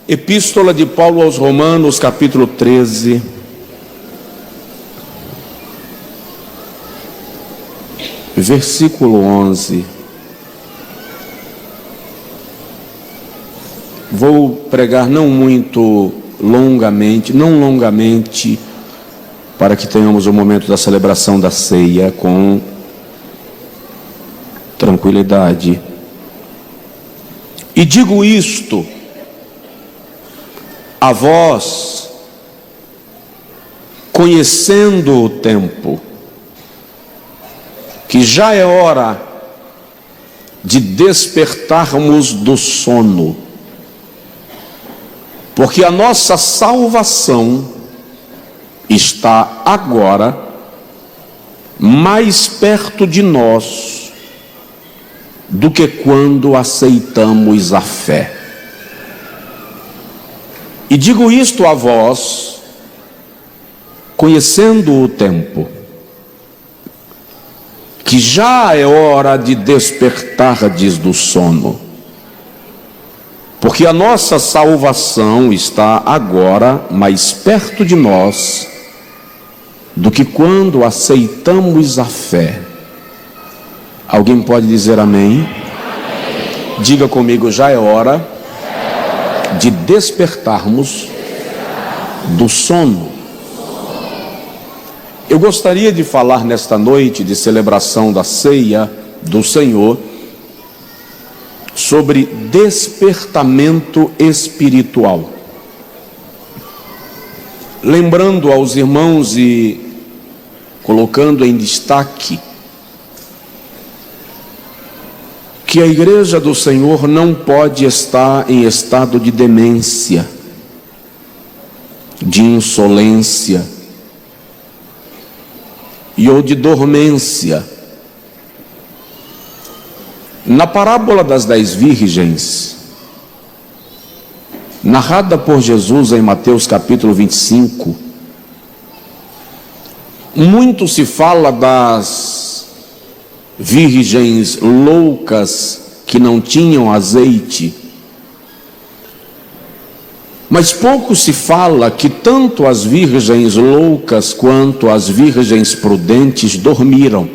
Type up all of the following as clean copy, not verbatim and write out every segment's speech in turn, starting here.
Epístola de Paulo aos Romanos, capítulo 13. Versículo 11. Vou pregar não longamente, para que tenhamos o momento da celebração da ceia com tranquilidade. E digo isto a vós, conhecendo o tempo, que já é hora de despertarmos do sono, porque a nossa salvação está agora mais perto de nós do que quando aceitamos a fé. E digo isto a vós, conhecendo o tempo, que já é hora de despertardes do sono, porque a nossa salvação está agora mais perto de nós do que quando aceitamos a fé. Alguém pode dizer amém? Amém. Diga comigo, já é hora de despertarmos do sono. Eu gostaria de falar nesta noite de celebração da ceia do Senhor sobre despertamento espiritual. Lembrando aos irmãos e colocando em destaque que a igreja do Senhor não pode estar em estado de demência, de insolência ou de dormência. Na parábola das 10 virgens, narrada por Jesus em Mateus capítulo 25, muito se fala das virgens loucas que não tinham azeite, mas pouco se fala que tanto as virgens loucas quanto as virgens prudentes dormiram.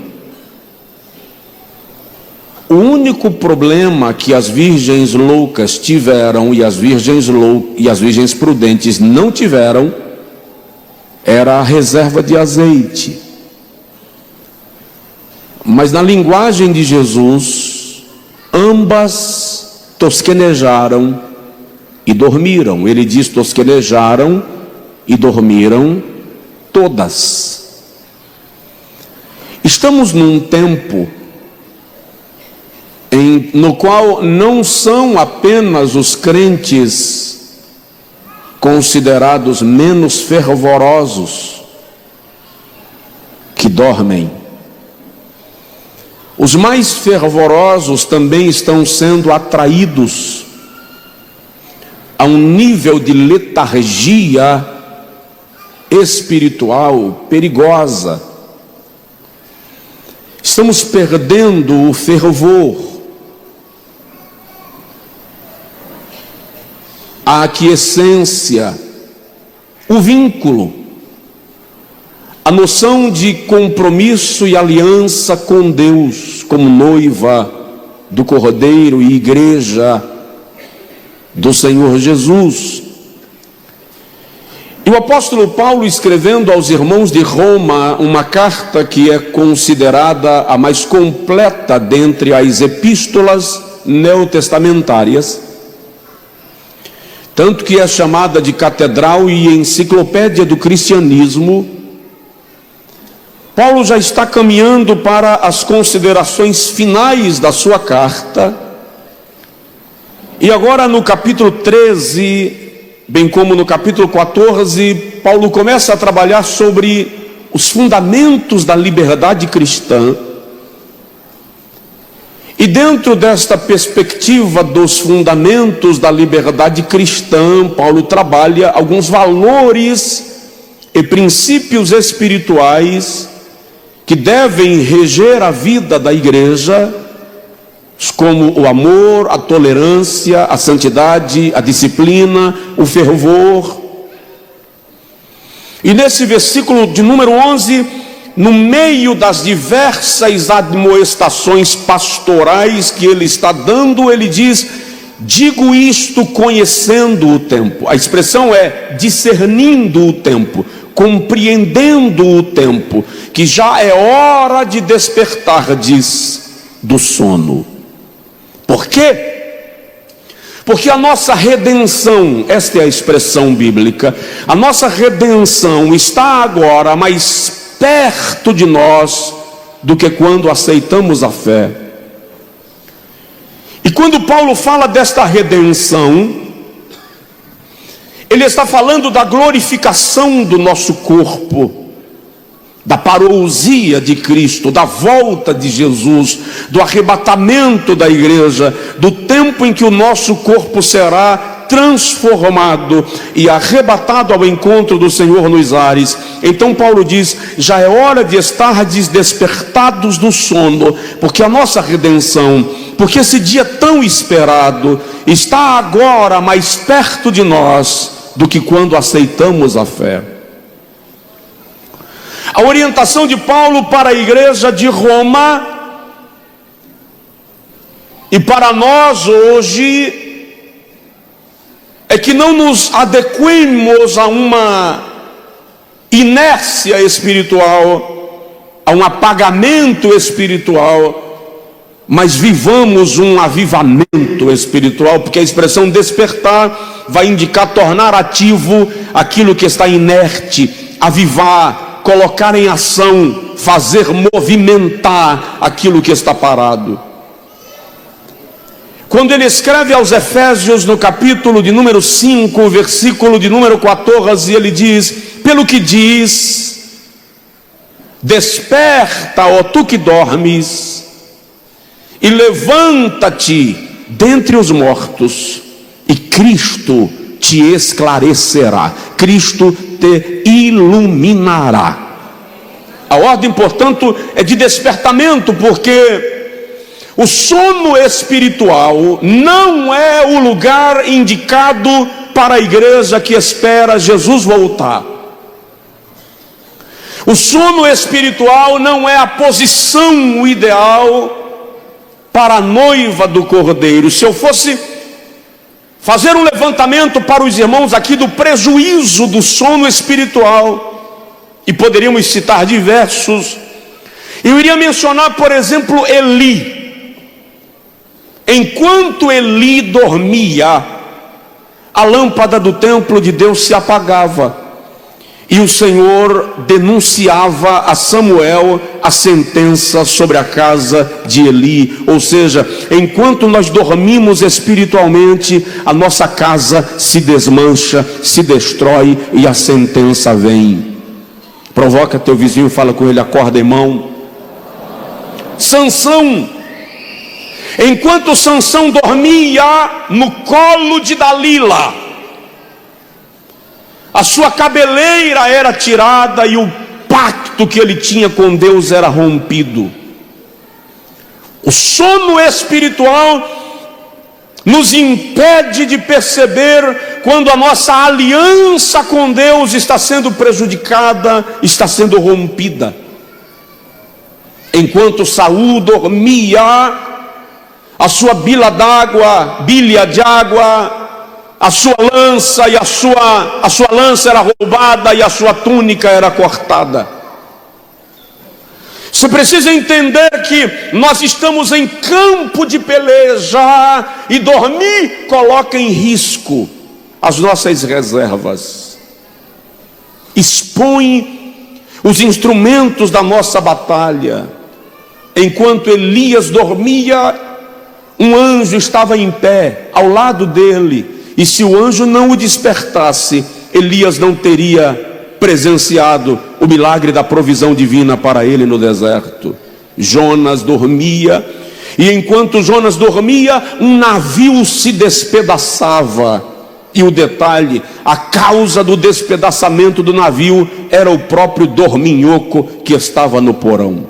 O único problema que as virgens loucas tiveram e as virgens prudentes não tiveram era a reserva de azeite. Mas na linguagem de Jesus, ambas tosquenejaram e dormiram. Ele diz tosquenejaram e dormiram todas. Estamos num tempo no qual não são apenas os crentes considerados menos fervorosos que dormem. Os mais fervorosos também estão sendo atraídos a um nível de letargia espiritual perigosa. Estamos perdendo o fervor, a aquiescência, o vínculo, a noção de compromisso e aliança com Deus, como noiva do Cordeiro e igreja do Senhor Jesus. E o apóstolo Paulo, escrevendo aos irmãos de Roma uma carta que é considerada a mais completa dentre as epístolas neotestamentárias, tanto que é chamada de catedral e enciclopédia do cristianismo, Paulo já está caminhando para as considerações finais da sua carta, e agora no capítulo 13, bem como no capítulo 14, Paulo começa a trabalhar sobre os fundamentos da liberdade cristã. E dentro desta perspectiva dos fundamentos da liberdade cristã, Paulo trabalha alguns valores e princípios espirituais que devem reger a vida da igreja, como o amor, a tolerância, a santidade, a disciplina, o fervor. E nesse versículo de número 11, no meio das diversas admoestações pastorais que ele está dando, ele diz: digo isto conhecendo o tempo. A expressão é discernindo o tempo, compreendendo o tempo, que já é hora de despertardes do sono. Por quê? Porque a nossa redenção, esta é a expressão bíblica, a nossa redenção está agora mais perto de nós do que quando aceitamos a fé. E quando Paulo fala desta redenção, ele está falando da glorificação do nosso corpo, da parousia de Cristo, da volta de Jesus, do arrebatamento da igreja, do tempo em que o nosso corpo será transformado e arrebatado ao encontro do Senhor nos ares. Então Paulo diz: já é hora de estardes despertados do sono, porque a nossa redenção, porque esse dia tão esperado está agora mais perto de nós do que quando aceitamos a fé. A orientação de Paulo para a igreja de Roma e para nós hoje é que não nos adequemos a uma inércia espiritual, a um apagamento espiritual, mas vivamos um avivamento espiritual, porque a expressão despertar vai indicar tornar ativo aquilo que está inerte, avivar, colocar em ação, fazer movimentar aquilo que está parado. Quando ele escreve aos Efésios, no capítulo de número 5, versículo de número 14, ele diz: pelo que diz, desperta, ó tu que dormes, e levanta-te dentre os mortos, e Cristo te esclarecerá, Cristo te iluminará. A ordem, portanto, é de despertamento, porque o sono espiritual não é o lugar indicado para a igreja que espera Jesus voltar. O sono espiritual não é a posição ideal para a noiva do Cordeiro. Se eu fosse fazer um levantamento para os irmãos aqui do prejuízo do sono espiritual, e poderíamos citar diversos, eu iria mencionar, por exemplo, Eli. Enquanto Eli dormia, a lâmpada do templo de Deus se apagava, e o Senhor denunciava a Samuel a sentença sobre a casa de Eli. Ou seja, enquanto nós dormimos espiritualmente, a nossa casa se desmancha, se destrói, e a sentença vem. Provoca teu vizinho e fala com ele: acorda, irmão. Sansão, enquanto Sansão dormia no colo de Dalila, a sua cabeleira era tirada e o pacto que ele tinha com Deus era rompido. O sono espiritual nos impede de perceber quando a nossa aliança com Deus está sendo prejudicada, está sendo rompida. Enquanto Saul dormia, a sua bilha de água, a sua lança e a sua lança era roubada e a sua túnica era cortada. Você precisa entender que nós estamos em campo de peleja, e dormir coloca em risco as nossas reservas, expõe os instrumentos da nossa batalha. Enquanto Elias dormia, um anjo estava em pé ao lado dele, e se o anjo não o despertasse, Elias não teria presenciado o milagre da provisão divina para ele no deserto. Jonas dormia, e enquanto Jonas dormia, um navio se despedaçava. E o detalhe, a causa do despedaçamento do navio era o próprio dorminhoco que estava no porão.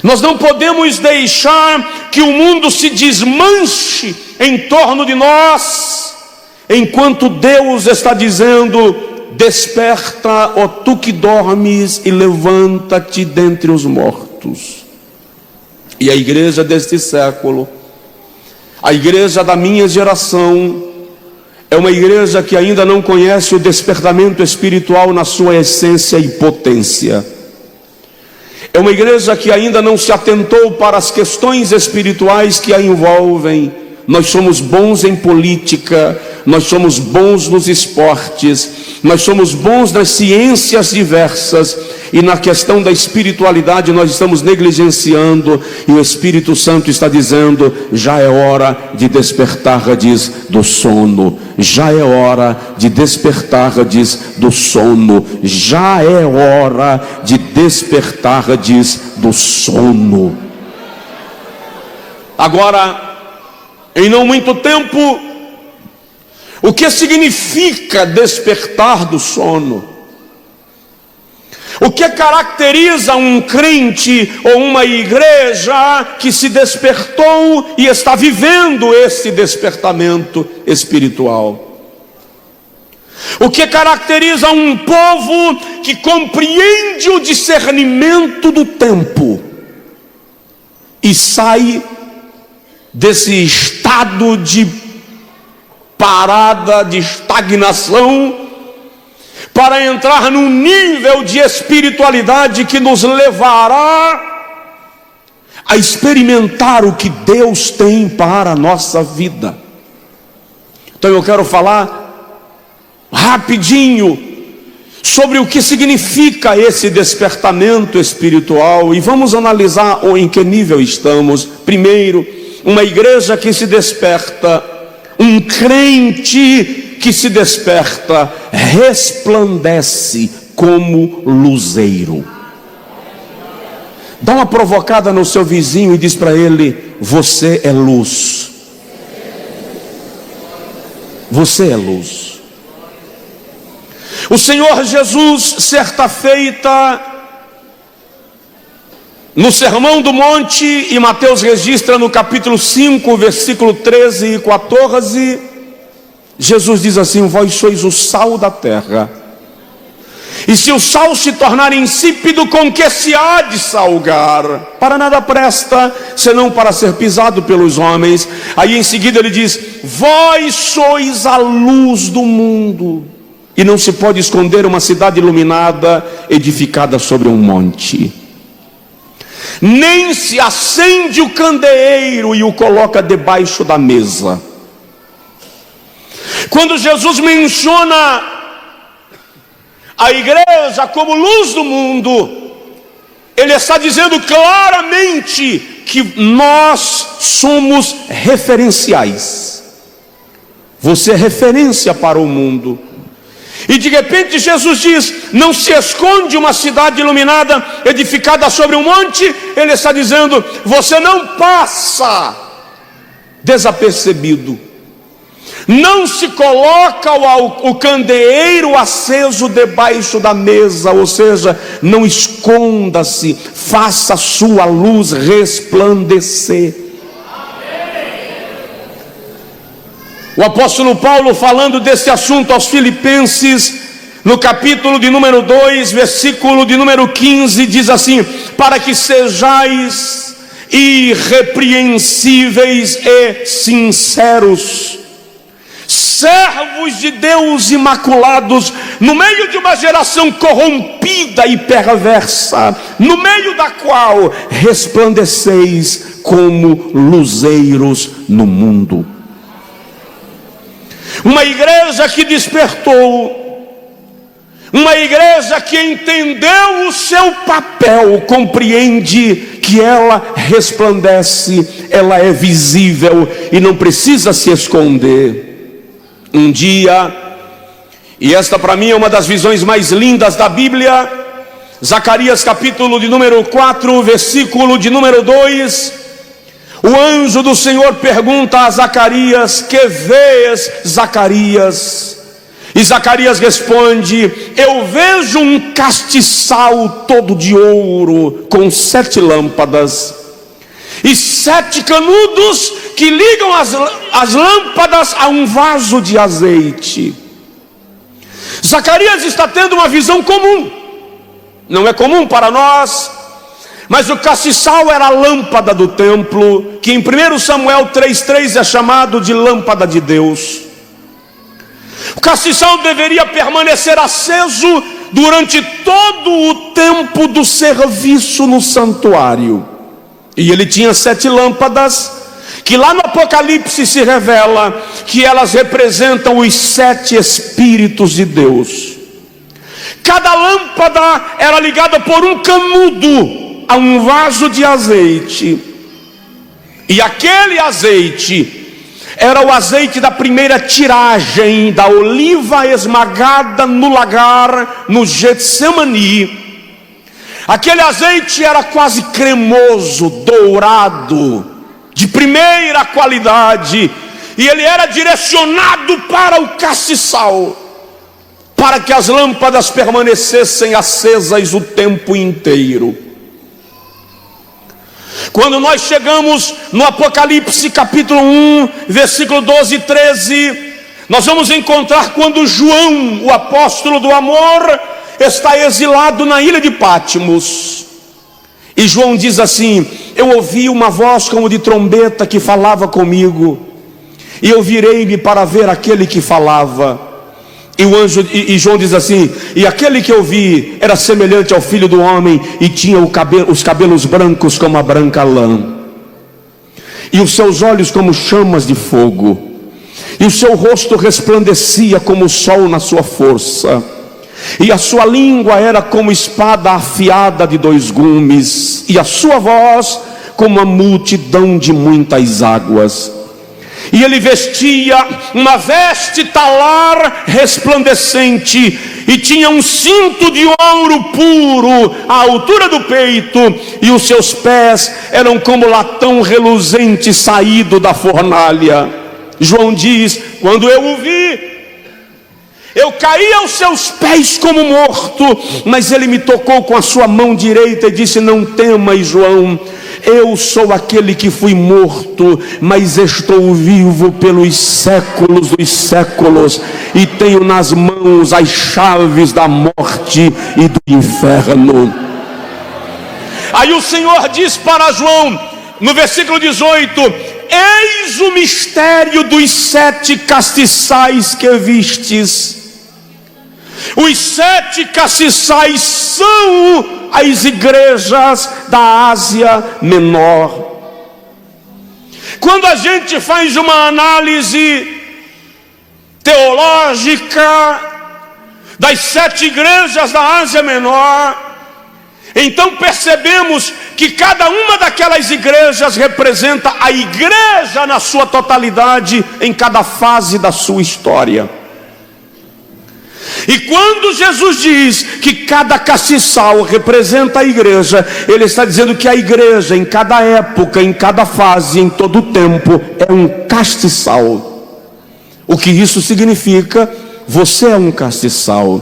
Nós não podemos deixar que o mundo se desmanche em torno de nós, enquanto Deus está dizendo: desperta, ó tu que dormes, e levanta-te dentre os mortos. E a igreja deste século, a igreja da minha geração, é uma igreja que ainda não conhece o despertamento espiritual na sua essência e potência. É uma igreja que ainda não se atentou para as questões espirituais que a envolvem. Nós somos bons em política, nós somos bons nos esportes, nós somos bons nas ciências diversas, e na questão da espiritualidade nós estamos negligenciando, e o Espírito Santo está dizendo: já é hora de despertardes do sono, já é hora de despertardes do sono, já é hora de despertardes do sono. Agora, em não muito tempo, o que significa despertar do sono? O que caracteriza um crente ou uma igreja que se despertou e está vivendo esse despertamento espiritual? O que caracteriza um povo que compreende o discernimento do tempo e sai desse estado de parada, de estagnação, para entrar num nível de espiritualidade que nos levará a experimentar o que Deus tem para a nossa vida. Então eu quero falar rapidinho sobre o que significa esse despertamento espiritual, e vamos analisar em que nível estamos. Primeiro, uma igreja que se desperta, um crente que se desperta, resplandece como luzeiro. Dá uma provocada no seu vizinho e diz para ele: você é luz. Você é luz. O Senhor Jesus, certa feita, no Sermão do Monte, e Mateus registra no capítulo 5, versículo 13 e 14, Jesus diz assim: vós sois o sal da terra, e se o sal se tornar insípido, com que se há de salgar? Para nada presta, senão para ser pisado pelos homens. Aí em seguida ele diz: vós sois a luz do mundo, e não se pode esconder uma cidade iluminada, edificada sobre um monte. Nem se acende o candeeiro e o coloca debaixo da mesa. Quando Jesus menciona a igreja como luz do mundo, Ele está dizendo claramente que nós somos referenciais. Você é referência para o mundo. E de repente Jesus diz: não se esconde uma cidade iluminada, edificada sobre um monte. Ele está dizendo: você não passa desapercebido. Não se coloca o candeeiro aceso debaixo da mesa, ou seja, não esconda-se, faça a sua luz resplandecer. O apóstolo Paulo, falando desse assunto aos Filipenses, no capítulo de número 2, versículo de número 15, diz assim: para que sejais irrepreensíveis e sinceros, servos de Deus imaculados, no meio de uma geração corrompida e perversa, no meio da qual resplandeceis como luzeiros no mundo. Uma igreja que despertou, uma igreja que entendeu o seu papel, compreende que ela resplandece, ela é visível e não precisa se esconder. Um dia, e esta para mim é uma das visões mais lindas da Bíblia, Zacarias capítulo de número 4, versículo de número 2, o anjo do Senhor pergunta a Zacarias: que vês, Zacarias? E Zacarias responde: eu vejo um castiçal todo de ouro, com 7 lâmpadas, e 7 canudos que ligam as lâmpadas a um vaso de azeite. Zacarias está tendo uma visão comum, não é comum para nós, mas o castiçal era a lâmpada do templo, que em 1 Samuel 3,3 é chamado de lâmpada de Deus. O castiçal deveria permanecer aceso durante todo o tempo do serviço no santuário. E ele tinha 7 lâmpadas, que lá no Apocalipse se revela que elas representam os 7 Espíritos de Deus. Cada lâmpada era ligada por um canudo a um vaso de azeite. E aquele azeite era o azeite da primeira tiragem da oliva esmagada no lagar, no Getsemani. Aquele azeite era quase cremoso, dourado, de primeira qualidade, e ele era direcionado para o castiçal, para que as lâmpadas permanecessem acesas o tempo inteiro. Quando nós chegamos no Apocalipse capítulo 1, versículo 12 e 13, nós vamos encontrar quando João, o apóstolo do amor, está exilado na ilha de Patmos. E João diz assim: eu ouvi uma voz como de trombeta que falava comigo, e eu virei-me para ver aquele que falava. E João diz assim: e aquele que eu vi era semelhante ao Filho do Homem, e tinha os cabelos brancos como a branca lã, e os seus olhos como chamas de fogo, e o seu rosto resplandecia como o sol na sua força, e a sua língua era como espada afiada de 2 gumes, e a sua voz como a multidão de muitas águas. E ele vestia uma veste talar resplandecente, e tinha um cinto de ouro puro à altura do peito, e os seus pés eram como latão reluzente saído da fornalha. João diz: quando eu o vi, eu caí aos seus pés como morto, mas ele me tocou com a sua mão direita e disse: não temas, João, eu sou aquele que fui morto, mas estou vivo pelos séculos dos séculos, e tenho nas mãos as chaves da morte e do inferno. Aí o Senhor diz para João, no versículo 18: eis o mistério dos 7 castiçais que vistes. Os 7 castiçais são as igrejas da Ásia Menor. Quando a gente faz uma análise teológica das 7 igrejas da Ásia Menor, então percebemos que cada uma daquelas igrejas representa a igreja na sua totalidade, em cada fase da sua história. E quando Jesus diz que cada castiçal representa a igreja, ele está dizendo que a igreja, em cada época, em cada fase, em todo o tempo, é um castiçal. O que isso significa? Você é um castiçal.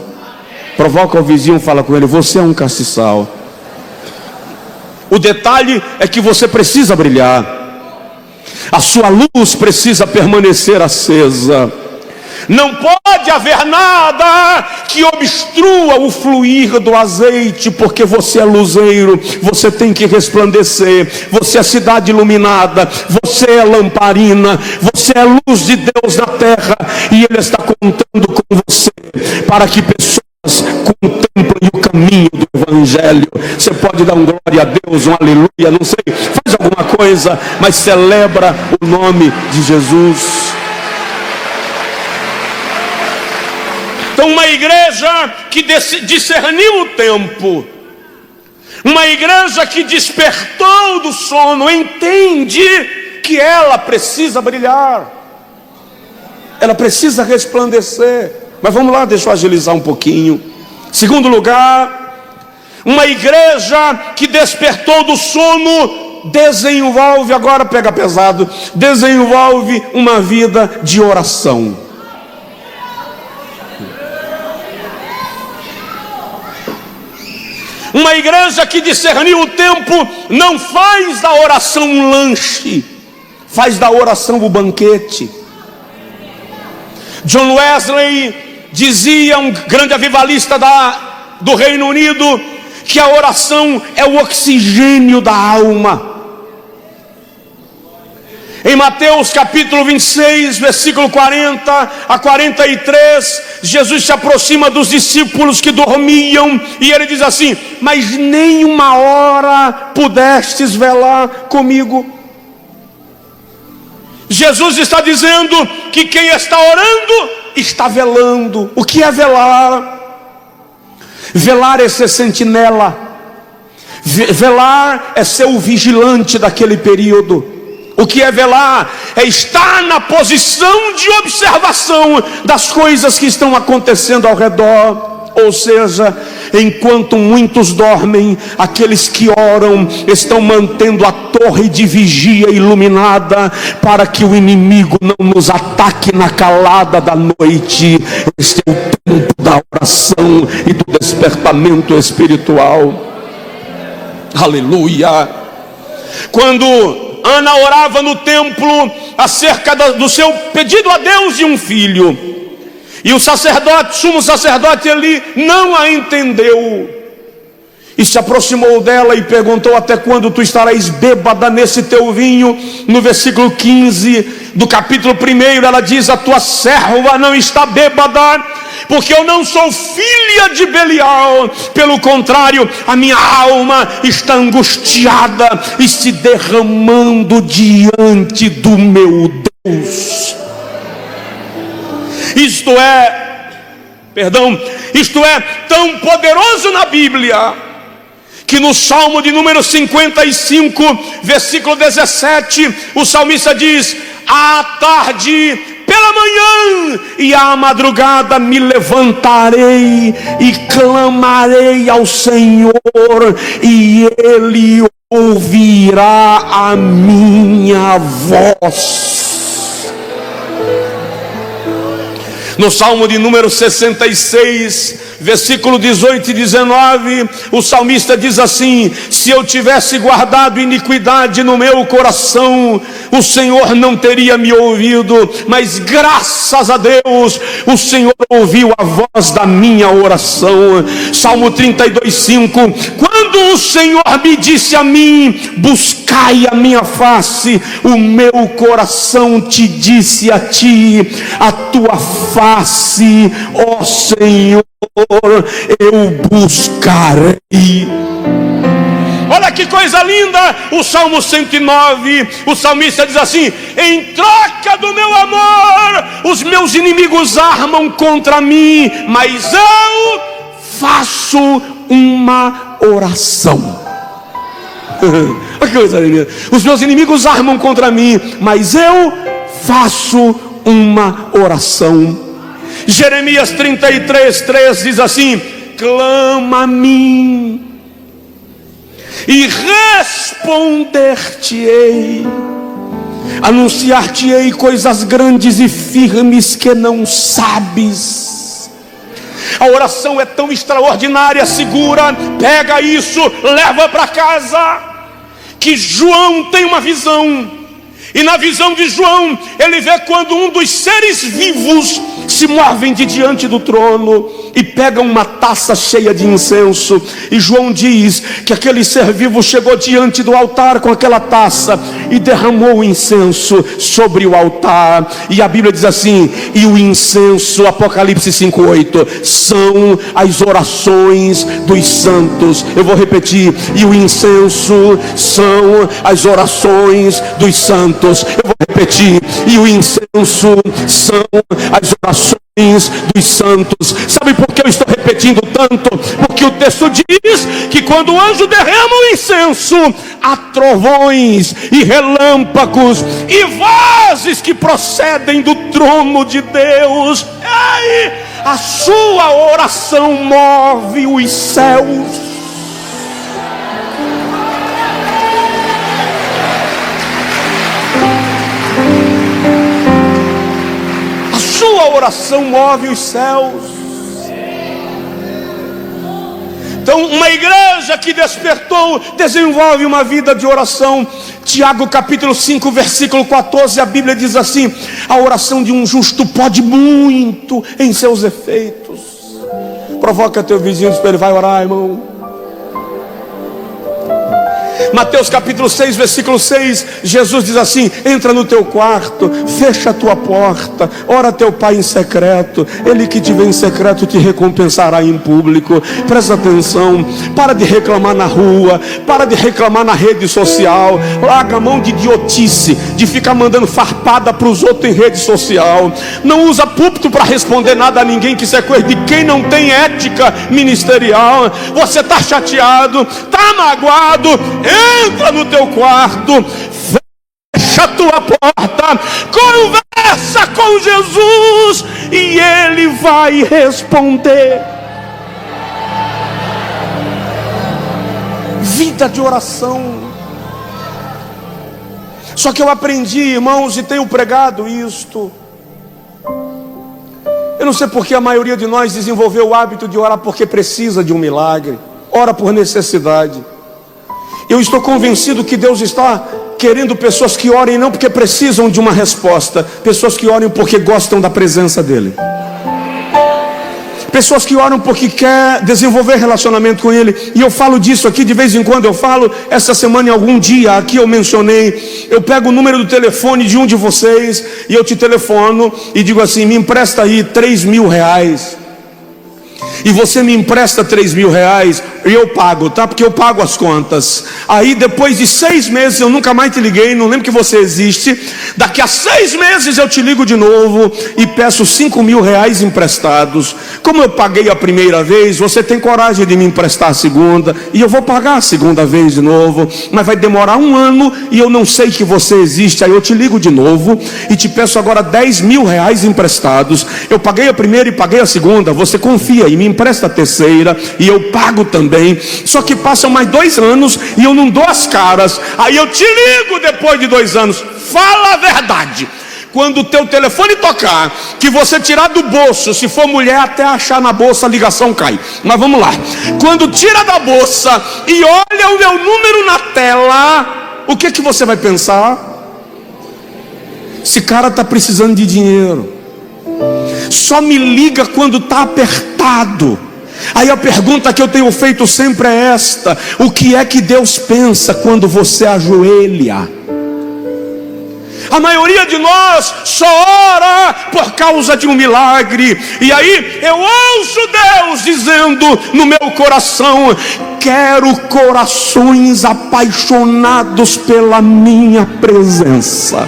Provoca o vizinho, fala com ele: você é um castiçal. O detalhe é que você precisa brilhar, a sua luz precisa permanecer acesa. Não pode haver nada que obstrua o fluir do azeite, porque você é luzeiro, você tem que resplandecer, você é cidade iluminada, você é lamparina, você é luz de Deus na terra, e Ele está contando com você para que pessoas contemplem o caminho do Evangelho. Você pode dar um glória a Deus, um aleluia, não sei, faz alguma coisa, mas celebra o nome de Jesus. Então, uma igreja que discerniu o tempo, uma igreja que despertou do sono, entende que ela precisa brilhar, ela precisa resplandecer. Mas vamos lá, deixa eu agilizar um pouquinho. Segundo lugar, uma igreja que despertou do sono desenvolve, agora pega pesado, desenvolve uma vida de oração. Uma igreja que discerniu o tempo não faz da oração um lanche, faz da oração o banquete. John Wesley dizia, um grande avivalista do Reino Unido, que a oração é o oxigênio da alma. Em Mateus capítulo 26, versículo 40 a 43, Jesus se aproxima dos discípulos que dormiam, e ele diz assim: mas nem uma hora pudestes velar comigo. Jesus está dizendo que quem está orando está velando. O que é velar? Velar é ser sentinela. Velar é ser o vigilante daquele período. O que é velar? É estar na posição de observação das coisas que estão acontecendo ao redor. Ou seja, enquanto muitos dormem, aqueles que oram estão mantendo a torre de vigia iluminada, para que o inimigo não nos ataque na calada da noite. Este é o tempo da oração e do despertamento espiritual. Aleluia! Quando Ana orava no templo acerca do seu pedido a Deus de um filho, e o sacerdote, sumo sacerdote Eli, não a entendeu, e se aproximou dela e perguntou: até quando tu estarás bêbada nesse teu vinho? No versículo 15 do capítulo 1, ela diz: a tua serva não está bêbada, porque eu não sou filha de Belial. Pelo contrário, a minha alma está angustiada e se derramando diante do meu Deus. Isto é tão poderoso na Bíblia, que no Salmo de número 55, versículo 17, o salmista diz: à tarde, pela manhã e à madrugada me levantarei e clamarei ao Senhor, e Ele ouvirá a minha voz. No Salmo de número 66, versículo 18 e 19, o salmista diz assim: se eu tivesse guardado iniquidade no meu coração, o Senhor não teria me ouvido, mas graças a Deus, o Senhor ouviu a voz da minha oração. Salmo 32:5, quando o Senhor me disse a mim: buscai a minha face, o meu coração te disse a ti: a tua face, ó Senhor, eu buscarei. Olha que coisa linda, o Salmo 109, o salmista diz assim: em troca do meu amor, os meus inimigos armam contra mim, mas eu faço uma oração. Olha que coisa linda. Os meus inimigos armam contra mim, mas eu faço uma oração. Jeremias 33:3 diz assim: clama a mim e responder-te-ei, anunciar-te-ei coisas grandes e firmes que não sabes. A oração é tão extraordinária, segura, pega isso, leva para casa, que João tem uma visão. E na visão de João, ele vê quando um dos seres vivos se movem de diante do trono e pegam uma taça cheia de incenso. E João diz que aquele ser vivo chegou diante do altar com aquela taça e derramou o incenso sobre o altar. E a Bíblia diz assim: e o incenso, Apocalipse 5:8, são as orações dos santos. Eu vou repetir: e o incenso são as orações dos santos. Eu vou repetir: e o incenso são as orações dos santos. Sabe por que eu estou repetindo tanto? Porque o texto diz que quando o anjo derrama o incenso, há trovões e relâmpagos e vozes que procedem do trono de Deus. Ei, a sua oração move os céus. Sua oração move os céus. Então, uma igreja que despertou, desenvolve uma vida de oração. Tiago capítulo 5, versículo 14, a Bíblia diz assim: a oração de um justo pode muito em seus efeitos. Provoca teu vizinho, diz para ele: vai orar, irmão. Mateus capítulo 6, versículo 6, Jesus diz assim: entra no teu quarto, fecha a tua porta, ora teu pai em secreto, ele que te vê em secreto te recompensará em público. Presta atenção, para de reclamar na rua, para de reclamar na rede social, larga a mão de idiotice, de ficar mandando farpada para os outros em rede social. Não usa púlpito para responder nada a ninguém, que isso é coisa de quem não tem ética ministerial. Você está chateado, está magoado, entra no teu quarto, fecha a tua porta, conversa com Jesus e Ele vai responder. Vida de oração. Só que eu aprendi, irmãos, e tenho pregado isto. Eu não sei porque a maioria de nós desenvolveu o hábito de orar porque precisa de um milagre, ora por necessidade. Eu estou convencido que Deus está querendo pessoas que orem não porque precisam de uma resposta, pessoas que orem porque gostam da presença dEle, pessoas que oram porque quer desenvolver relacionamento com Ele. E eu falo disso aqui de vez em quando. Eu falo, essa semana em algum dia aqui eu mencionei, eu pego o número do telefone de um de vocês e eu te telefono e digo assim: me empresta aí 3.000 reais. E você me empresta 3.000 reais e eu pago, tá? Porque eu pago as contas. Aí depois de 6 meses eu nunca mais te liguei, não lembro que você existe. Daqui a 6 meses eu te ligo de novo e peço 5.000 reais emprestados. Como eu paguei a primeira vez, você tem coragem de me emprestar a segunda, e eu vou pagar a segunda vez de novo, mas vai demorar 1 ano e eu não sei que você existe. Aí eu te ligo de novo e te peço agora 10.000 reais emprestados. Eu paguei a primeira e paguei a segunda, você confia e me empresta a terceira e eu pago também. Só que passam mais 2 anos e eu não dou as caras. Aí eu te ligo depois de 2 anos. Fala a verdade. Quando o teu telefone tocar, que você tirar do bolso, se for mulher até achar na bolsa a ligação cai. Mas vamos lá. Quando tira da bolsa e olha o meu número na tela, o que você vai pensar? Esse cara está precisando de dinheiro, só me liga quando está apertado. Aí a pergunta que eu tenho feito sempre é esta: o que é que Deus pensa quando você ajoelha? A maioria de nós só ora por causa de um milagre. E aí eu ouço Deus dizendo no meu coração: quero corações apaixonados pela minha presença.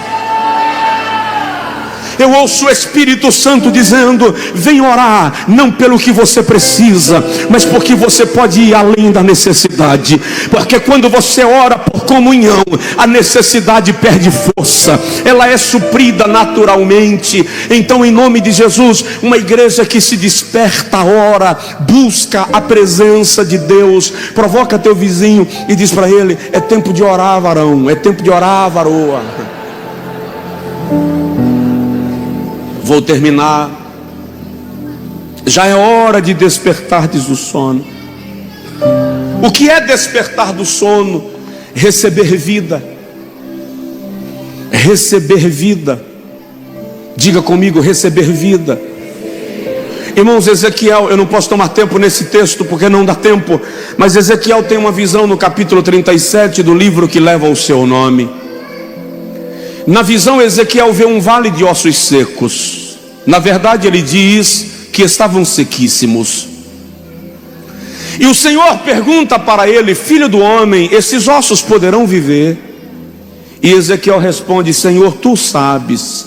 Eu ouço o Espírito Santo dizendo: vem orar, não pelo que você precisa, mas porque você pode ir além da necessidade. Porque quando você ora por comunhão, a necessidade perde força, ela é suprida naturalmente. Então, em nome de Jesus, uma igreja que se desperta, ora, busca a presença de Deus. Provoca teu vizinho e diz para ele: é tempo de orar, varão, é tempo de orar, varoa. Vou terminar. Já é hora de despertar, diz o sono. O que é despertar do sono? Receber vida. Receber vida. Diga comigo: receber vida. Irmãos, Ezequiel, eu não posso tomar tempo nesse texto porque não dá tempo, mas Ezequiel tem uma visão no capítulo 37 do livro que leva o seu nome. Na visão, Ezequiel vê um vale de ossos secos. Na verdade, ele diz que estavam sequíssimos. E o Senhor pergunta para ele: filho do homem, esses ossos poderão viver? E Ezequiel responde: Senhor, tu sabes.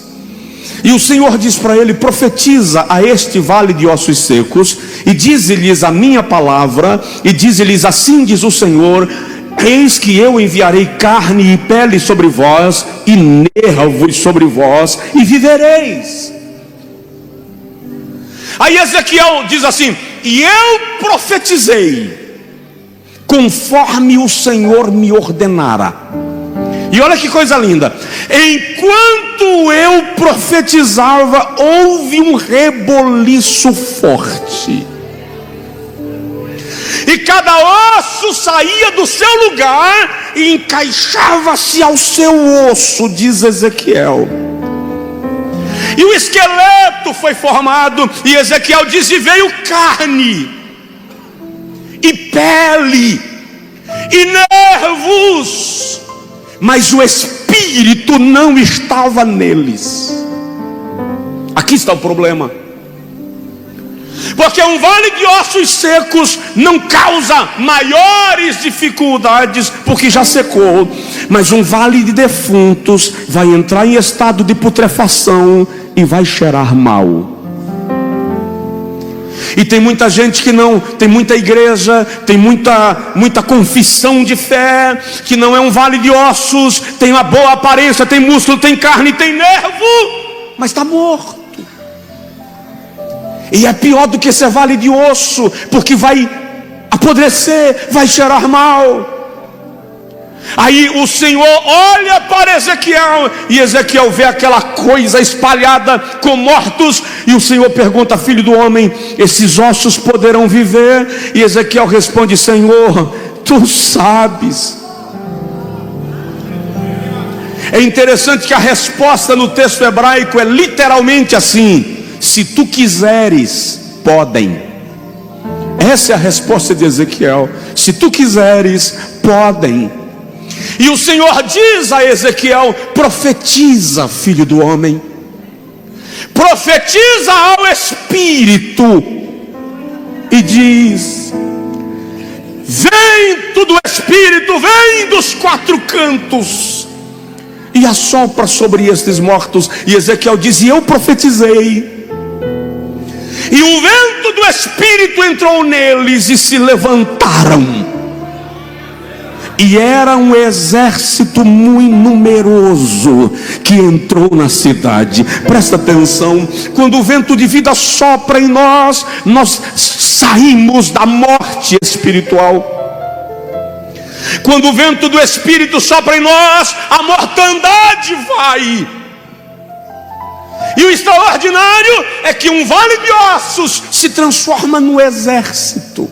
E o Senhor diz para ele: profetiza a este vale de ossos secos e dize-lhes a minha palavra, e dize-lhes: assim diz o Senhor, eis que eu enviarei carne e pele sobre vós, e nervos sobre vós, e vivereis. Aí Ezequiel diz assim: e eu profetizei conforme o Senhor me ordenara. E olha que coisa linda: enquanto eu profetizava, houve um reboliço forte. e cada osso saía do seu lugar e encaixava-se ao seu osso, diz Ezequiel. E o esqueleto foi formado, e Ezequiel diz: e veio carne, e pele, e nervos, mas o espírito não estava neles. Aqui está o problema. Porque um vale de ossos secos não causa maiores dificuldades, porque já secou. Mas um vale de defuntos vai entrar em estado de putrefação e vai cheirar mal. E tem muita gente que não, tem muita igreja, tem muita confissão de fé, que não é um vale de ossos, tem uma boa aparência, tem músculo, tem carne, tem nervo, mas está morto. E é pior do que ser vale de osso, porque vai apodrecer, vai cheirar mal. Aí o Senhor olha para Ezequiel, e Ezequiel vê aquela coisa espalhada com mortos, e o Senhor pergunta: filho do homem, esses ossos poderão viver? E Ezequiel responde: Senhor, tu sabes. É interessante que a resposta no texto hebraico é literalmente assim: se tu quiseres, podem. Essa é a resposta de Ezequiel: se tu quiseres, podem. E o Senhor diz a Ezequiel: profetiza, filho do homem, profetiza ao Espírito, e diz: vento do Espírito, vem dos quatro cantos, e assopra sobre estes mortos. E Ezequiel diz: e eu profetizei, e o vento do Espírito entrou neles, e se levantaram. E era um exército muito numeroso que entrou na cidade. Presta atenção: quando o vento de vida sopra em nós, nós saímos da morte espiritual. Quando o vento do Espírito sopra em nós, a mortandade vai. E o extraordinário é que um vale de ossos se transforma no exército.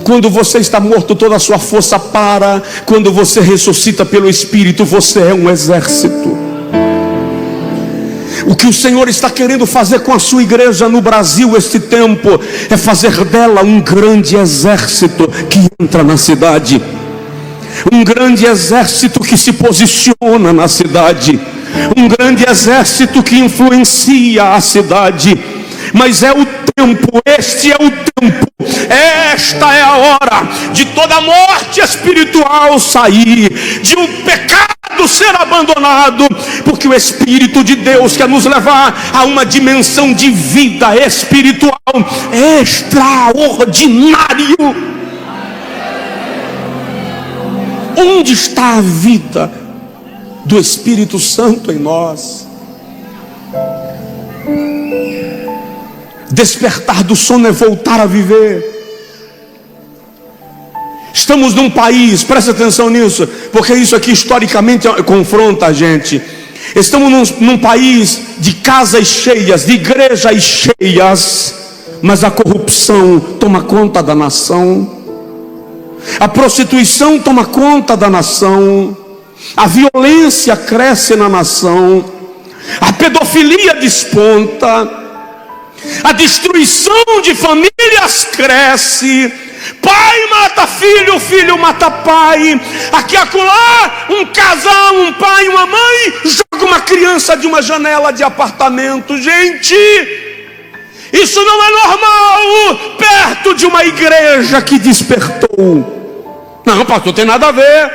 Quando você está morto, toda a sua força para. Quando você ressuscita pelo Espírito, você é um exército. O que o Senhor está querendo fazer com a sua igreja no Brasil este tempo é fazer dela um grande exército que entra na cidade, um grande exército que se posiciona na cidade, um grande exército que influencia a cidade. Mas é o tempo, este é o tempo, esta é a hora de toda a morte espiritual sair, de um pecado ser abandonado, porque o Espírito de Deus quer nos levar a uma dimensão de vida espiritual extraordinário. Onde está a vida do Espírito Santo em nós? Despertar do sono é voltar a viver. Estamos num país, presta atenção nisso, porque isso aqui historicamente confronta a gente. Estamos num país de casas cheias, de igrejas cheias, mas a corrupção toma conta da nação, a prostituição toma conta da nação, a violência cresce na nação, a pedofilia desponta, a destruição de famílias cresce. Pai mata filho, filho mata pai. Aqui acolá, um casal, um pai, uma mãe joga uma criança de uma janela de apartamento. Gente, isso não é normal perto de uma igreja que despertou. Não, pastor, não tem nada a ver.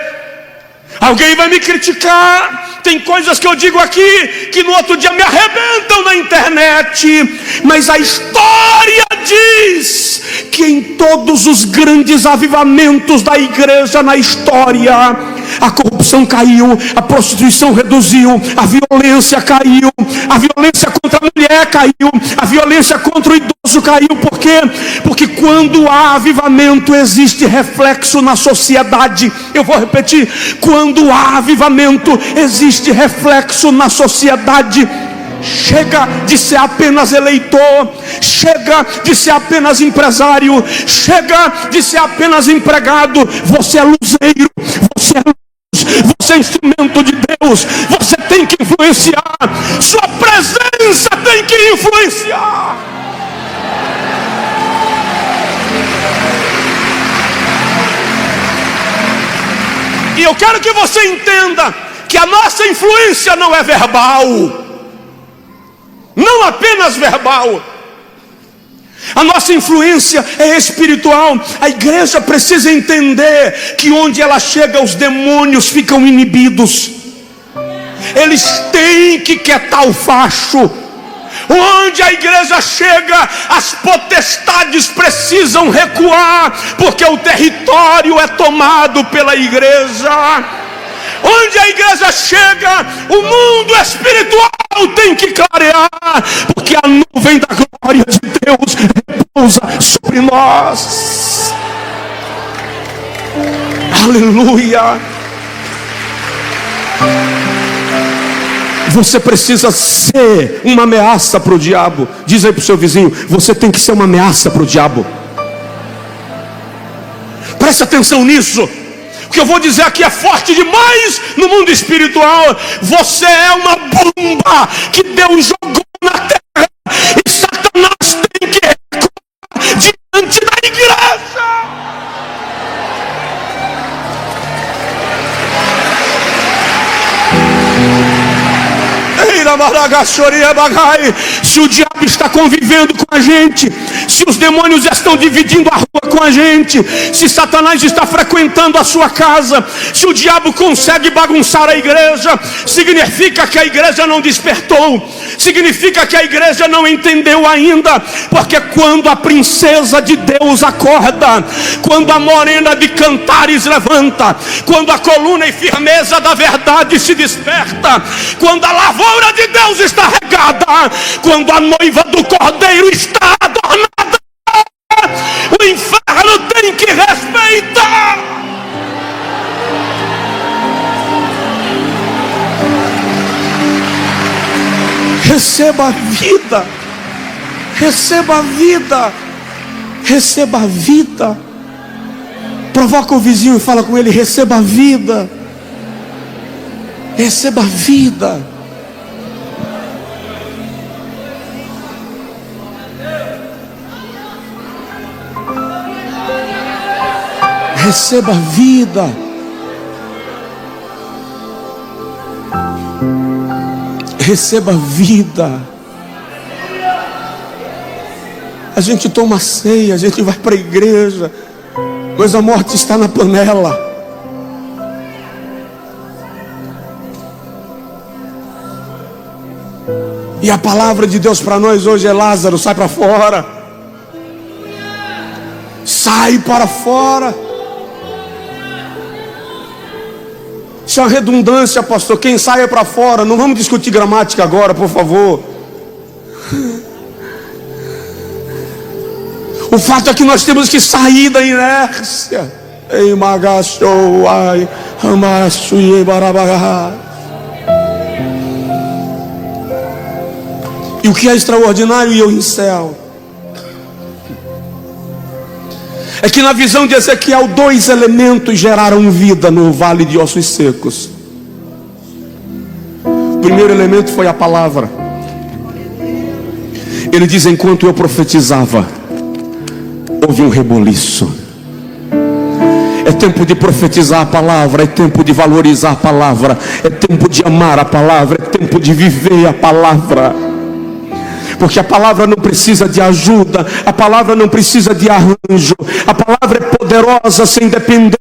Alguém vai me criticar. Tem coisas que eu digo aqui que no outro dia me arrebentam na internet. Mas a história diz que em todos os grandes avivamentos da igreja na história, a corrupção caiu, a prostituição reduziu, a violência caiu, a violência contra a mulher caiu, a violência contra o idoso caiu. Por quê? Porque quando há avivamento existe reflexo na sociedade. Eu vou repetir: quando há avivamento existe reflexo na sociedade. Chega de ser apenas eleitor, chega de ser apenas empresário, chega de ser apenas empregado. Você é luzeiro, você é luz, você é instrumento de Deus. Você tem que influenciar, sua presença tem que influenciar. E eu quero que você entenda que a nossa influência não é verbal, não apenas verbal. A nossa influência é espiritual. A igreja precisa entender que onde ela chega, os demônios ficam inibidos. Eles têm que quietar o facho. Onde a igreja chega, as potestades precisam recuar, porque o território é tomado pela igreja. Onde a igreja chega, o mundo espiritual tem que clarear, porque a nuvem da glória de Deus repousa sobre nós. Aleluia. Você precisa ser uma ameaça para o diabo. Diz aí para o seu vizinho: você tem que ser uma ameaça para o diabo. Preste atenção nisso. O que eu vou dizer aqui é forte demais no mundo espiritual. Você é uma bomba que Deus jogou na terra, e Satanás tem que recuar diante da igreja. Se o diabo está convivendo com a gente, se os demônios estão dividindo a rua com a gente, se Satanás está frequentando a sua casa, se o diabo consegue bagunçar a igreja, significa que a igreja não despertou, significa que a igreja não entendeu ainda. Porque quando a princesa de Deus acorda, quando a morena de Cantares levanta, quando a coluna e firmeza da verdade se desperta, quando a lavoura de Deus está regada, quando a noiva do Cordeiro está adornada, o inferno tem que respeitar. Receba a vida, receba a vida, receba a vida. Provoca o vizinho e fala com ele: receba a vida, receba a vida. Receba a vida. Receba a vida. A gente toma ceia, a gente vai para a igreja, mas a morte está na panela. E a palavra de Deus para nós hoje é: Lázaro, sai para fora. Sai para fora. Isso é uma redundância, pastor. Quem sai é para fora. Não vamos discutir gramática agora, por favor. O fato é que nós temos que sair da inércia. E o que é extraordinário, e eu encerro, é que na visão de Ezequiel, 2 elementos geraram vida no vale de ossos secos. O primeiro elemento foi a palavra. Ele diz: enquanto eu profetizava, houve um reboliço. É tempo de profetizar a palavra, é tempo de valorizar a palavra, é tempo de amar a palavra, é tempo de viver a palavra. Porque a palavra não precisa de ajuda, a palavra não precisa de arranjo, a palavra é poderosa sem depender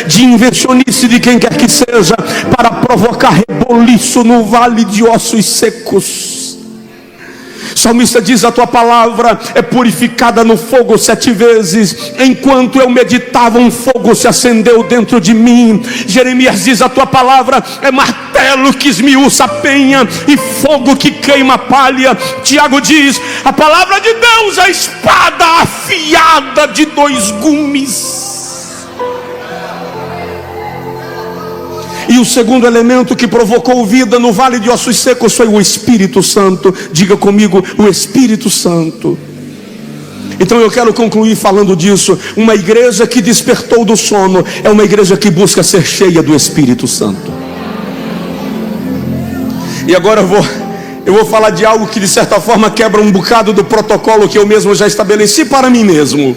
de invencionice de quem quer que seja, para provocar reboliço no vale de ossos secos. O salmista diz: a tua palavra é purificada no fogo 7 vezes. Enquanto eu meditava, um fogo se acendeu dentro de mim. Jeremias diz: a tua palavra é martelo que esmiuça a penha e fogo que queima a palha. Tiago diz: a palavra de Deus é espada afiada de 2 gumes. E o segundo elemento que provocou vida no vale de ossos secos foi o Espírito Santo. Diga comigo, o Espírito Santo. Então eu quero concluir falando disso. Uma igreja que despertou do sono é uma igreja que busca ser cheia do Espírito Santo. E agora eu vou falar de algo que de certa forma quebra um bocado do protocolo que eu mesmo já estabeleci para mim mesmo.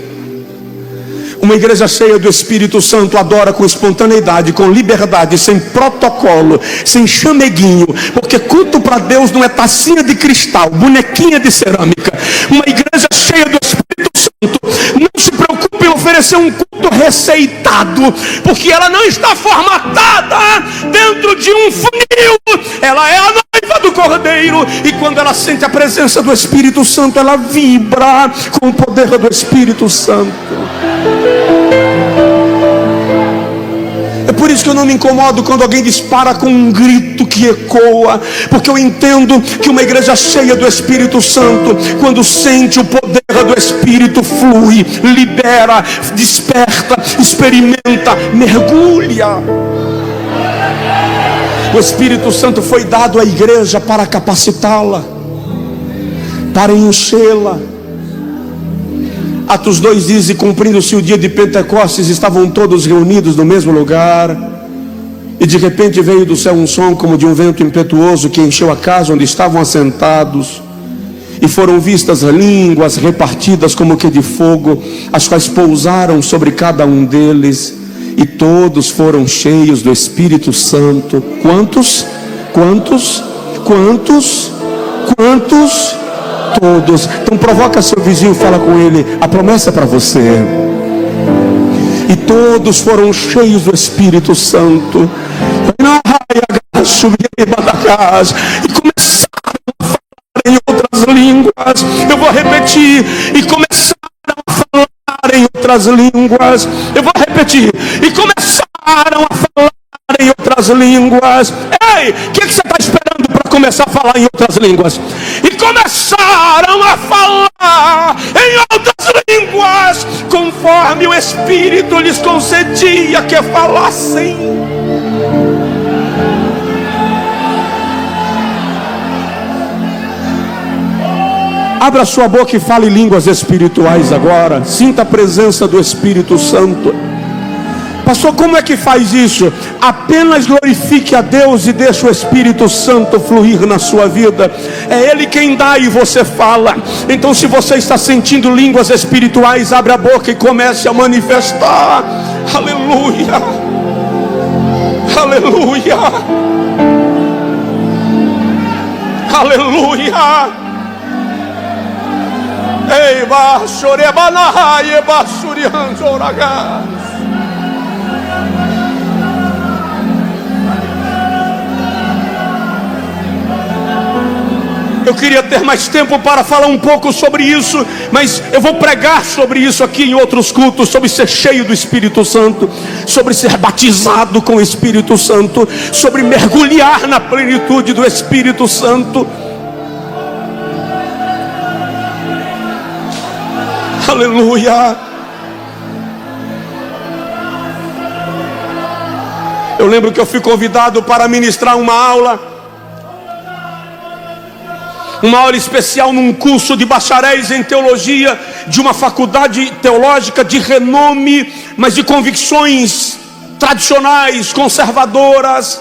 Uma igreja cheia do Espírito Santo adora com espontaneidade, com liberdade, sem protocolo, sem chameguinho, porque culto para Deus não é tacinha de cristal, bonequinha de cerâmica. Uma igreja cheia do Espírito Santo não se preocupa em oferecer um culto receitado, porque ela não está formatada dentro de um funil. Ela é a noiva do Cordeiro, e quando ela sente a presença do Espírito Santo, ela vibra com o poder do Espírito Santo. É por isso que eu não me incomodo quando alguém dispara com um grito que ecoa, porque eu entendo que uma igreja cheia do Espírito Santo, quando sente o poder do Espírito, flui, libera, desperta, experimenta, mergulha. O Espírito Santo foi dado à igreja para capacitá-la, para enchê-la. Atos 2 diz: e cumprindo-se o dia de Pentecostes, estavam todos reunidos no mesmo lugar, e de repente veio do céu um som como de um vento impetuoso que encheu a casa onde estavam assentados, e foram vistas línguas repartidas como que de fogo, as quais pousaram sobre cada um deles, e todos foram cheios do Espírito Santo. Quantos? Quantos? Quantos? Quantos? Todos. Então provoca seu vizinho e fala com ele: a promessa é para você. E todos foram cheios do Espírito Santo, e começaram a falar em outras línguas. Eu vou repetir: e começaram a falar em outras línguas. Eu vou repetir: e começaram a falar em outras línguas. Ei, o que você está esperando para começar a falar em outras línguas? E começaram a falar em outras línguas, conforme o Espírito lhes concedia que falassem. Abra sua boca e fale línguas espirituais agora. Sinta a presença do Espírito Santo. Pastor, como é que faz isso? Apenas glorifique a Deus e deixe o Espírito Santo fluir na sua vida. É Ele quem dá e você fala. Então, se você está sentindo línguas espirituais, abre a boca e comece a manifestar. Aleluia, aleluia, aleluia. Ei, baixorebanai, baixurianzoragas. Eu queria ter mais tempo para falar um pouco sobre isso, mas eu vou pregar sobre isso aqui em outros cultos, sobre ser cheio do Espírito Santo, sobre ser batizado com o Espírito Santo, sobre mergulhar na plenitude do Espírito Santo. Aleluia. Eu lembro que eu fui convidado para ministrar uma aula especial num curso de bacharéis em teologia de uma faculdade teológica de renome, mas de convicções tradicionais, conservadoras.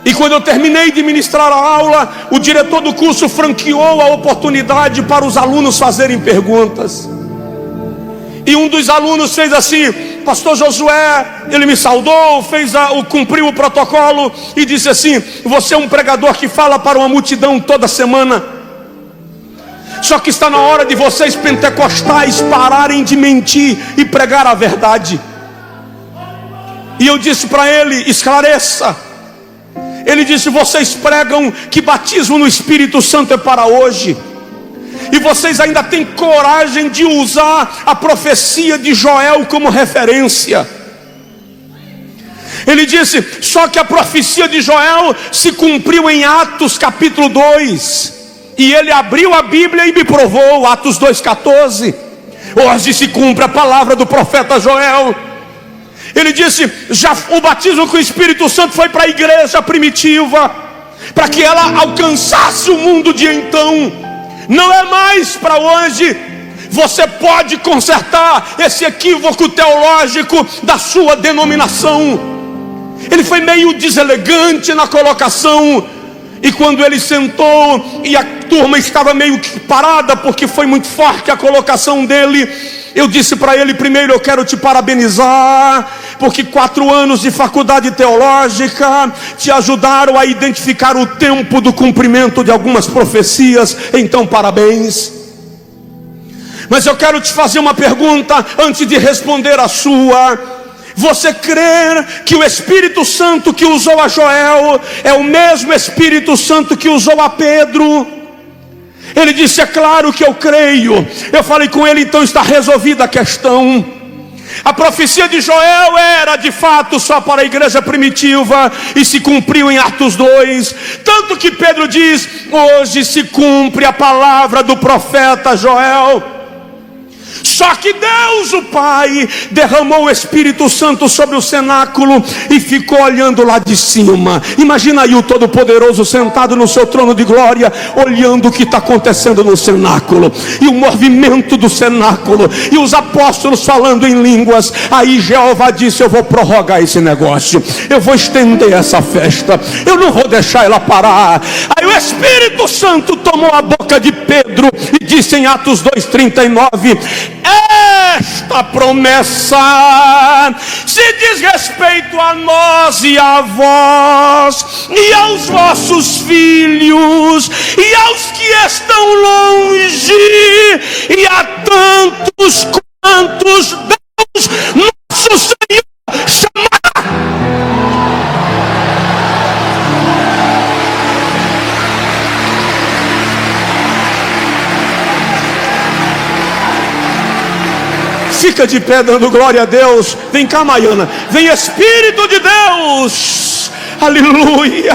E quando eu terminei de ministrar a aula, o diretor do curso franqueou a oportunidade para os alunos fazerem perguntas. E um dos alunos fez assim: pastor Josué, ele me saudou, cumpriu o protocolo e disse assim: você é um pregador que fala para uma multidão toda semana, só que está na hora de vocês pentecostais pararem de mentir e pregar a verdade. E eu disse para ele: esclareça. Ele disse: vocês pregam que batismo no Espírito Santo é para hoje, e vocês ainda têm coragem de usar a profecia de Joel como referência. Ele disse: só que a profecia de Joel se cumpriu em Atos capítulo 2. E ele abriu a Bíblia e me provou, Atos 2,14. Hoje se cumpre a palavra do profeta Joel. Ele disse, já o batismo com o Espírito Santo foi para a igreja primitiva, para que ela alcançasse o mundo de então, não é mais para hoje. Você pode consertar esse equívoco teológico da sua denominação. Ele foi meio deselegante na colocação, e quando ele sentou e a turma estava meio que parada, porque foi muito forte a colocação dele, eu disse para ele: primeiro eu quero te parabenizar, porque 4 anos de faculdade teológica te ajudaram a identificar o tempo do cumprimento de algumas profecias, então parabéns. Mas eu quero te fazer uma pergunta antes de responder a sua. Você crê que o Espírito Santo que usou a Joel é o mesmo Espírito Santo que usou a Pedro? Ele disse: é claro que eu creio. Eu falei com ele: então está resolvida a questão. A profecia de Joel era de fato só para a igreja primitiva e se cumpriu em Atos 2. Tanto que Pedro diz: hoje se cumpre a palavra do profeta Joel. Só que Deus, o Pai, derramou o Espírito Santo sobre o cenáculo e ficou olhando lá de cima. Imagina aí o Todo-Poderoso sentado no seu trono de glória, olhando o que está acontecendo no cenáculo, e o movimento do cenáculo, e os apóstolos falando em línguas. Aí Jeová disse: eu vou prorrogar esse negócio, eu vou estender essa festa, eu não vou deixar ela parar. Aí o Espírito Santo tomou a boca de Pedro e disse em Atos 2:39: esta promessa se diz respeito a nós e a vós e aos vossos filhos e aos que estão longe e a tantos quantos Deus nosso Senhor chamará. Fica de pé dando glória a Deus. Vem cá, Maiana. Vem, Espírito de Deus. Aleluia.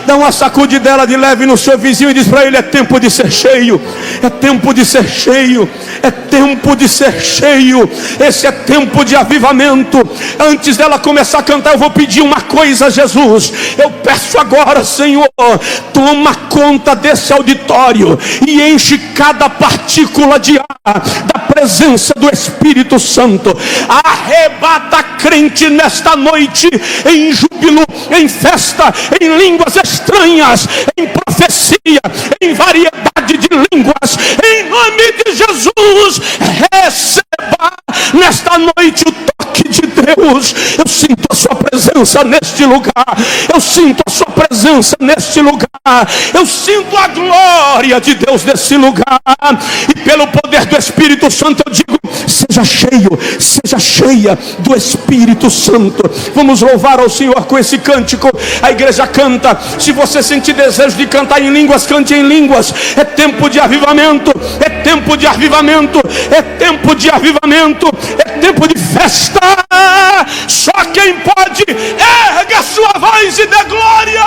Dá uma sacudidela de leve no seu vizinho e diz para ele: é tempo de ser cheio. É tempo de ser cheio. É tempo de ser cheio. Esse é tempo de avivamento. Antes dela começar a cantar, eu vou pedir uma coisa a Jesus. Eu peço agora, Senhor, toma conta desse auditório e enche cada partícula de ar da presença do Espírito Santo. Arrebata crente nesta noite em júbilo, em festa, em línguas estranhas, em profecia, em variedade de línguas, em nome de Jesus. Receba nesta noite o toque de Deus. Eu sinto a sua presença neste lugar, eu sinto a sua presença neste lugar, eu sinto a glória de Deus nesse lugar, e pelo poder do Espírito Santo eu digo: seja cheio, seja cheia do Espírito Santo. Vamos louvar ao Senhor com esse cântico. A igreja canta. Se você sentir desejo de cantar em línguas, cante em línguas. É tempo de avivamento, é tempo de avivamento, é tempo de avivamento, é tempo de festa. Só quem pode, erga a sua voz e dê glória.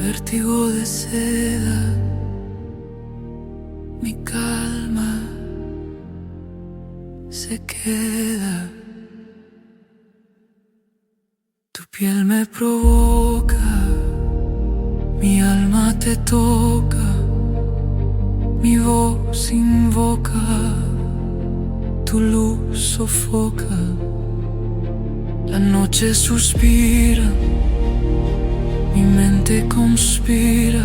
Vértigo de seda, mi calma se queda. Tu piel me provoca, mi alma te toca, mi voz invoca, tu luz sofoca, la noche suspira, mi mente conspira,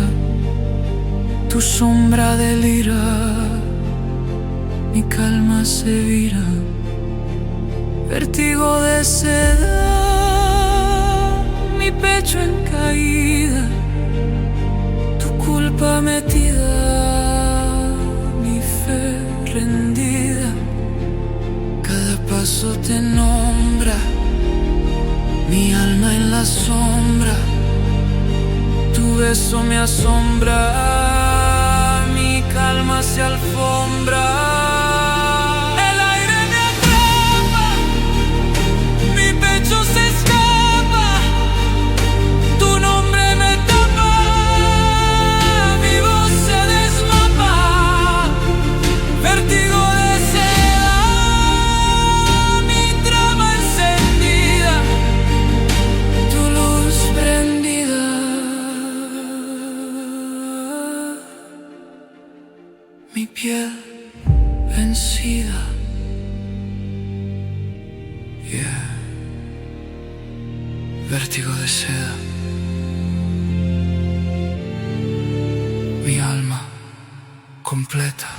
tu sombra delira, mi calma se vira, vértigo de seda, mi pecho en caída, tu culpa metida, mi fe rendida. Cada paso te nombra, mi alma en la sombra, tu beso me asombra, mi calma se alfombra. El aire me atrapa, mi pecho se escapa, tu nombre me tapa, mi voz se desmapa, vértigo de seda, mi trama encendida, tu luz prendida. Mi piel vencida, vértigo de seda, mi alma completa.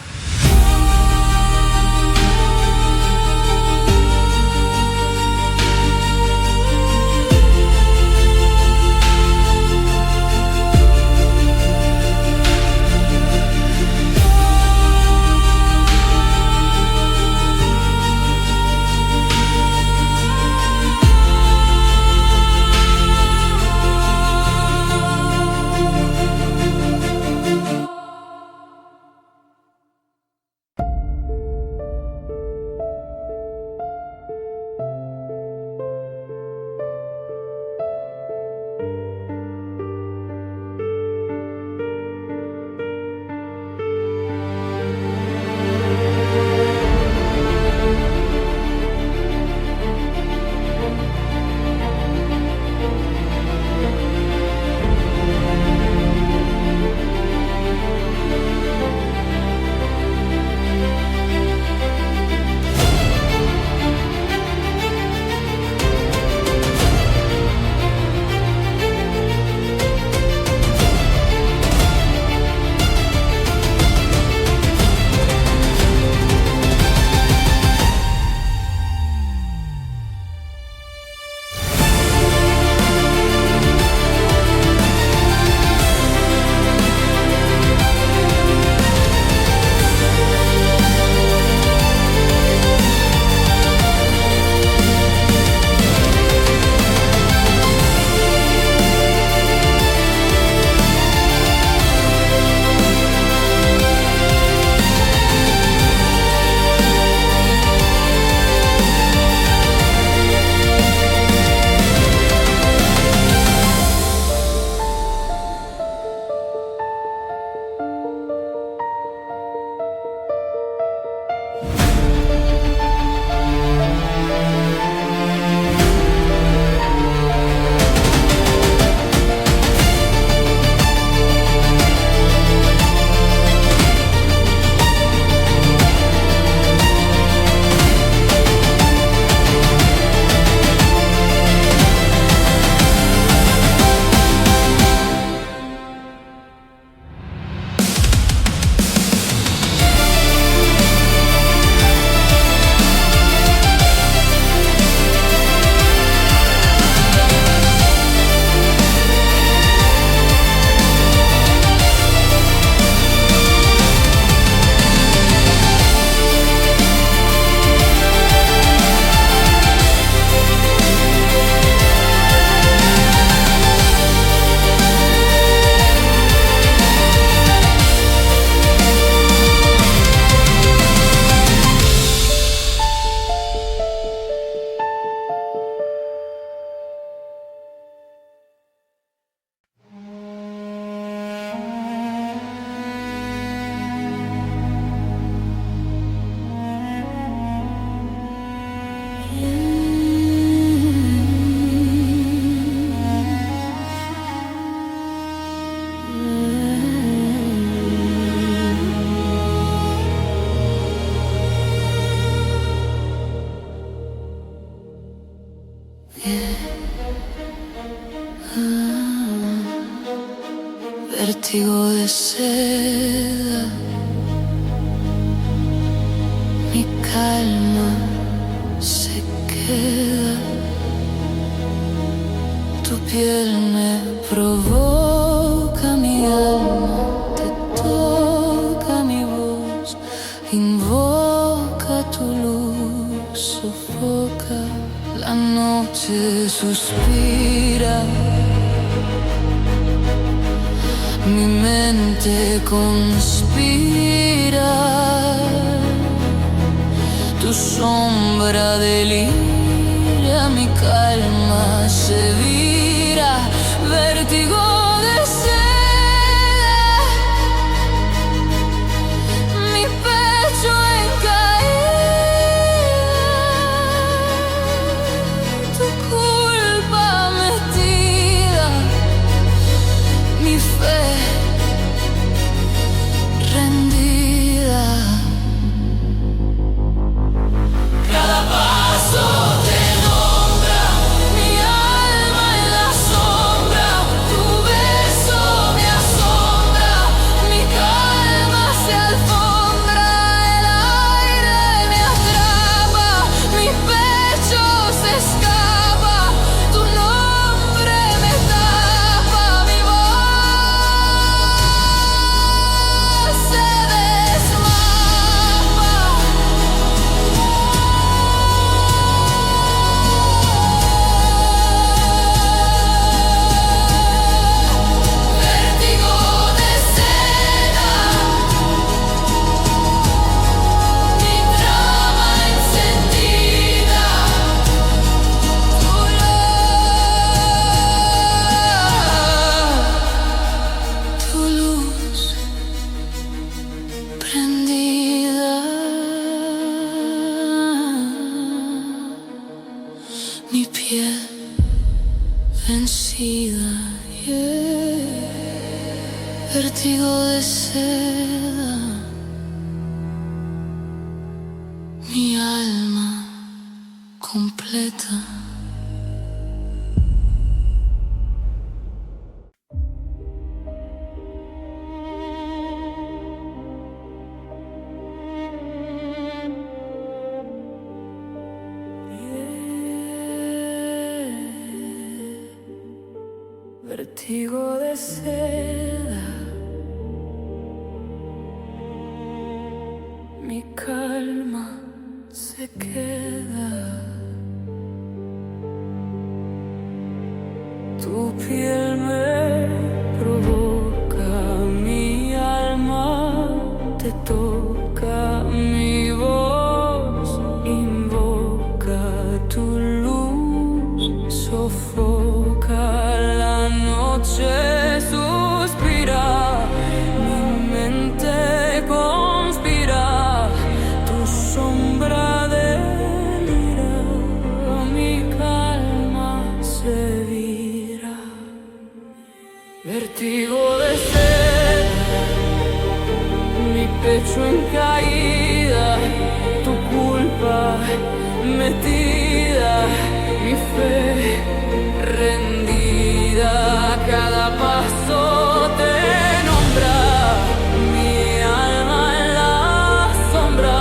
vértigo de seda, mi calma se queda. Tu piel me provoca, mi alma te toca, mi voz invoca tu luz, sofoca, la noche suspira, mi mente conspira, tu sombra delira, mi calma se vira, vértigo de seda, mi pecho en caída, tu culpa metida, mi fe rendida. Cada paso te nombra, mi alma en la sombra, tu beso me asombra, mi calma se alfombra, el aire me atrapa, mi pecho se escapa, tu nombre me tapa, mi voz se desmapa. Vértigo de seda, mi trama encendida, tu luz prendida, mi piel vencida, vértigo de seda, mi alma completa. Vértigo de seda, mi calma se queda, tu piel me provoca, mi alma te toca, mi voz invoca tu luz, sofoca, la noche suspira, mi mente conspira, tu sombra delira, mi calma se vira, vértigo de seda, mi pecho en caída, tu culpa metida, mi fe rendida, cada paso te nombra, mi alma en la sombra,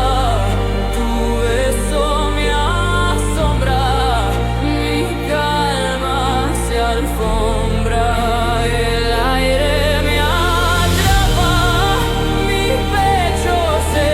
tu beso me asombra, mi calma se alfombra, el aire me atrapa, mi pecho se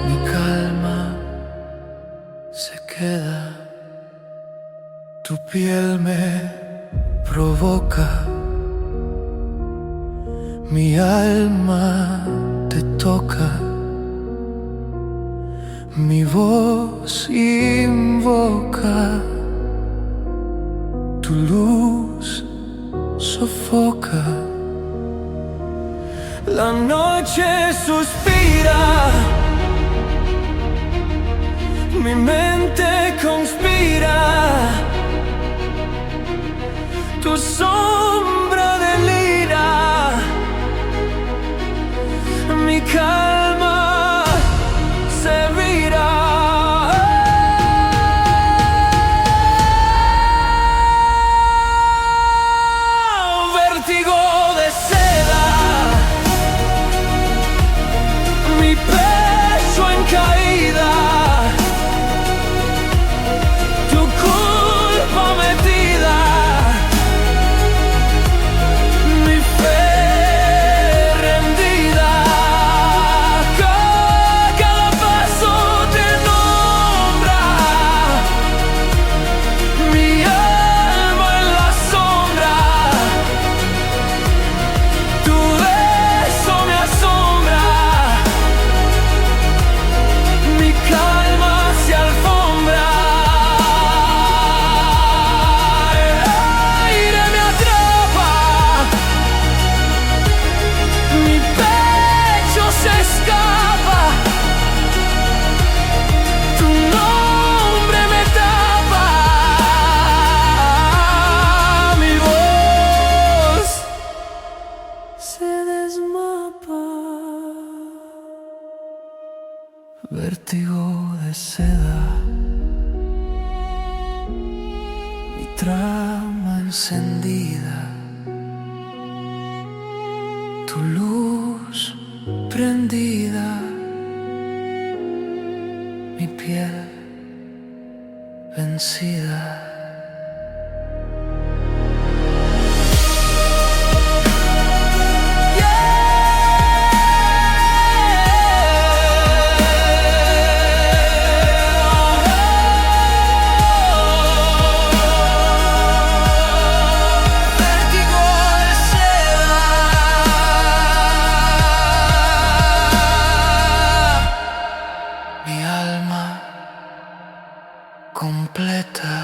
Mi calma se queda, tu piel me provoca, mi alma te toca, mi voz invoca, tu luz sofoca. La noche suspira, mi mente conspira, tu sombra delira, mi calma se vira. Vértigo de seda, mi pecho en caída, tu culpa metida, mi fe rendida. Cada paso te nombra, mi alma en la sombra, tu beso me asombra, mi calma se alfombra. El aire me atrapa, mi pecho se escapa, tu nombre me tapa, mi voz se desmapa. Vértigo de seda, mi trama encendida, tu luz prendida, mi piel vencida. Vértigo de seda, mi alma completa.